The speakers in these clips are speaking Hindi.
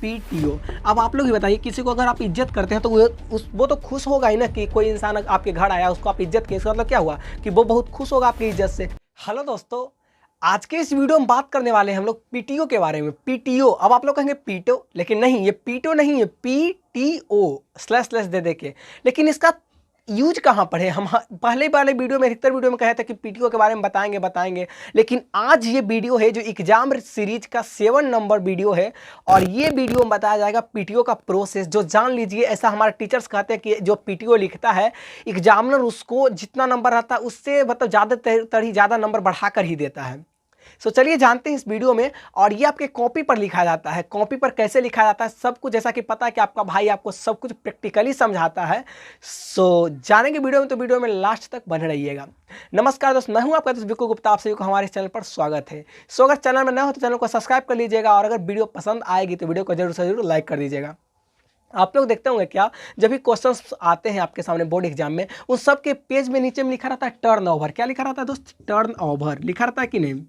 पीटीओ। अब आप लोग ही बताइए, किसी को अगर आप इज्जत करते हैं तो वो तो खुश होगा ही ना कि कोई इंसान आपके घर आया, उसको आप इज्जत किए। इसका मतलब क्या हुआ कि वो बहुत खुश होगा आपकी इज्जत से। हेलो दोस्तों, आज के इस वीडियो में बात करने वाले हैं हम लोग पीटीओ के बारे में। पीटीओ, अब आप लोग कहेंगे पीटो, लेकिन नहीं, ये पीटो नहीं है, पीटीओ स्लैश स्लैश दे के। लेकिन इसका यूज कहाँ पर है? हम पहले वाले वीडियो में, अधिकतर वीडियो में कहे थे कि पीटीओ के बारे में बताएंगे, लेकिन आज ये वीडियो है जो एग्जाम सीरीज का 7 नंबर वीडियो है। और ये वीडियो में बताया जाएगा पीटीओ का प्रोसेस, जो जान लीजिए। ऐसा हमारे टीचर्स कहते हैं कि जो पीटीओ लिखता है एग्जामिनर, उसको जितना नंबर रहता है उससे मतलब ज़्यादा नंबर बढ़ा कर ही देता है। सो चलिए जानते हैं इस वीडियो में। और ये आपके कॉपी पर लिखा जाता है। कॉपी पर कैसे लिखा जाता है सब कुछ, जैसा कि पता है कि आपका भाई आपको सब कुछ प्रैक्टिकली समझाता है। सो जानेंगे वीडियो में, तो वीडियो में लास्ट तक बने रहिएगा। नमस्कार दोस्त, मैं हूं आपका दोस्त विक्कू गुप्ता। आप सभी को हमारे चैनल पर स्वागत है। सो अगर चैनल में नए हो तो चैनल को सब्सक्राइब कर लीजिएगा, और अगर वीडियो पसंद आएगी तो वीडियो को जरूर से जरूर लाइक कर दीजिएगा। आप लोग देखते होंगे क्या, जब भी क्वेश्चंस आते हैं आपके सामने बोर्ड एग्जाम में, उन सब के पेज में नीचे में लिखा रहता है टर्न ओवर। क्या लिखा रहता है दोस्त? टर्न ओवर लिखा रहता है कि नहीं?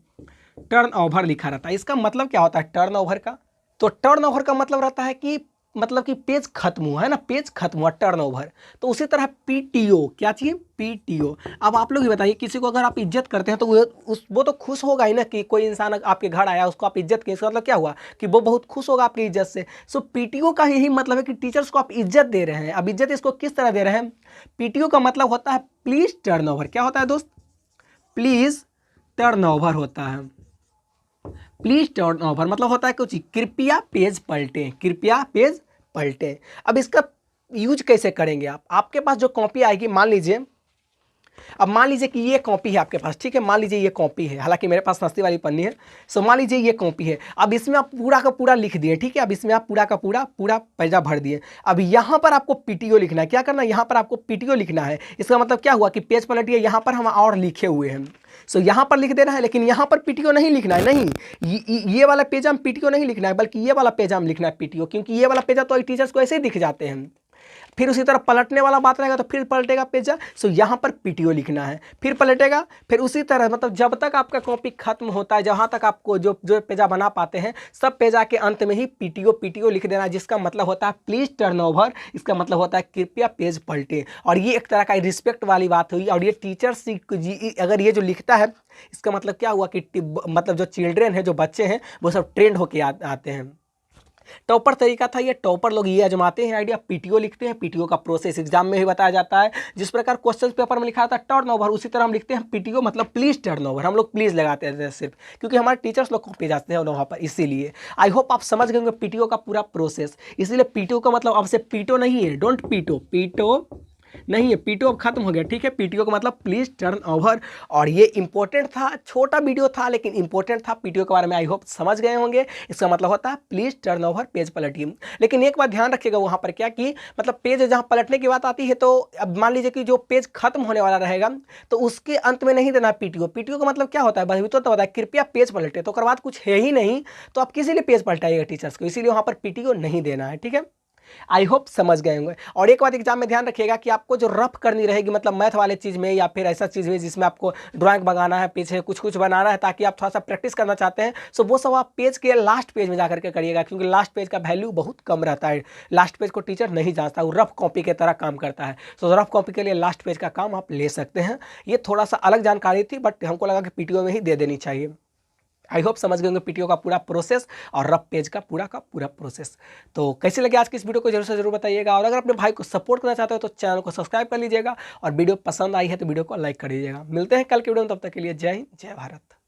टर्न ओवर लिखा रहता है। इसका मतलब क्या होता है टर्न ओवर का? तो टर्न ओवर का मतलब रहता है कि पेज खत्म हुआ है ना, पेज खत्म हुआ, टर्न ओवर। तो उसी तरह पीटीओ, क्या चाहिए? पीटीओ। अब आप लोग ही बताइए, किसी को अगर आप इज्जत करते हैं तो वो तो खुश होगा ही ना कि कोई इंसान आपके घर आया, उसको आप इज्जत किए। इसका मतलब क्या हुआ कि वो बहुत खुश होगा आपकी इज्जत से। सो पीटीओ का यही मतलब है कि टीचर्स को आप इज्जत दे रहे हैं। अब इज्जत इसको किस तरह दे रहे हैं? पीटीओ का मतलब होता है प्लीज टर्न ओवर। क्या होता है दोस्त? प्लीज टर्न ओवर होता है। प्लीज टर्न ओवर मतलब होता है कुछ, कृपया पेज पलटें, कृपया पेज पलटें। अब इसका यूज कैसे करेंगे आप? आपके पास जो कॉपी आएगी, मान लीजिए कि ये कॉपी है आपके पास, ठीक है। मान लीजिए ये कॉपी है, हालांकि मेरे पास सस्ती वाली पन्नी है। सो मान लीजिए ये कॉपी है। अब इसमें आप पूरा का पूरा लिख दिए, ठीक है। अब इसमें आप पूरा का पूरा पेजा भर दिए। अब यहाँ पर आपको पीटीओ लिखना है। क्या करना है? यहाँ पर आपको पीटीओ लिखना है। इसका मतलब क्या हुआ कि पेज पलटिए, यहाँ पर हम और लिखे हुए हैं। सो यहाँ पर लिख देना है, लेकिन यहाँ पर पीटीओ नहीं लिखना है। नहीं, ये वाला पेजा में पीटीओ नहीं लिखना है, बल्कि ये वाला पेजा में लिखना है पीटीओ, क्योंकि ये वाला पेजा तो टीचर्स को ऐसे ही दिख जाते हैं। फिर उसी तरह पलटने वाला बात रहेगा तो फिर पलटेगा पेजा। सो यहाँ पर पीटीओ लिखना है, फिर पलटेगा। फिर उसी तरह मतलब जब तक आपका कॉपी खत्म होता है, जहाँ तक आपको जो पेजा बना पाते हैं, सब पेजा के अंत में ही पीटीओ लिख देना है, जिसका मतलब होता है प्लीज टर्न ओवर। इसका मतलब होता है कृपया पेज पलटे। और ये एक तरह का रिस्पेक्ट वाली बात हुई। और ये टीचर्स अगर ये जो लिखता है, इसका मतलब क्या हुआ कि मतलब जो चिल्ड्रेन है, जो बच्चे हैं, वो सब ट्रेंड होके आते हैं। टॉपर तरीका था ये। टॉपर लोग ये आजमाते हैं आइडिया, पीटीओ लिखते हैं। पीटीओ का प्रोसेस एग्जाम में ही बताया जाता है। जिस प्रकार क्वेश्चन पेपर में लिखा था टर्न ओवर, उसी तरह हम लिखते हैं पीटीओ मतलब प्लीज टर्न ओवर। हम लोग प्लीज लगाते हैं सिर्फ, क्योंकि हमारे टीचर्स लोग कॉपी जाते हैं वहाँ पर, इसीलिए। आई होप आप समझ गए पीटीओ का पूरा प्रोसेस। इसीलिए पीटीओ का मतलब अब से पीटो नहीं है, डोंट पीटो नहीं है, पीटीओ अब खत्म हो गया, ठीक है। पीटीओ का मतलब प्लीज टर्न ओवर। और ये इंपॉर्टेंट था, छोटा वीडियो था लेकिन इंपॉर्टेंट था। पीटीओ के बारे में आई होप समझ गए होंगे। इसका मतलब होता है प्लीज टर्न ओवर, पेज पलटिए। लेकिन एक बात ध्यान रखिएगा वहाँ पर, क्या कि मतलब पेज जहाँ पलटने की बात आती है, तो अब मान लीजिए कि जो पेज खत्म होने वाला रहेगा, तो उसके अंत में नहीं देना पीटीओ। पीटीओ का मतलब क्या होता है? बस तो बताया कृपया पेज पलटे, तो बाद कुछ है ही नहीं, तो आप किसी लिए पेज पलटाइएगा टीचर्स को, इसीलिए वहाँ पर पीटीओ नहीं देना है, ठीक है। आई होप समझ गए होंगे। और एक बात एग्जाम में ध्यान रखिएगा कि आपको जो रफ करनी रहेगी, मतलब मैथ वाले चीज़ में या फिर ऐसा चीज़ में जिसमें आपको ड्राइंग बनाना है, पीछे कुछ बनाना है, ताकि आप थोड़ा सा प्रैक्टिस करना चाहते हैं, सो वो सब आप पेज के लास्ट पेज में जा करके करिएगा, क्योंकि लास्ट पेज का वैल्यू बहुत कम रहता है। लास्ट पेज को टीचर नहीं जांचता, वो रफ कॉपी की तरह काम करता है। सो रफ कॉपी के लिए लास्ट पेज का काम आप ले सकते हैं। ये थोड़ा सा अलग जानकारी थी, बट हमको लगा कि पीटीओ में ही दे देनी चाहिए। आई होप समझ गए होंगे पीटीओ का पूरा प्रोसेस और रफ पेज का पूरा प्रोसेस। तो कैसे लगे आज की इस वीडियो को जरूर से जरूर बताइएगा। और अगर अपने भाई को सपोर्ट करना चाहते हो तो चैनल को सब्सक्राइब कर लीजिएगा, और वीडियो पसंद आई है तो वीडियो को लाइक कर दीजिएगा। मिलते हैं कल के वीडियो में, तब तक के लिए जय हिंद, जय भारत।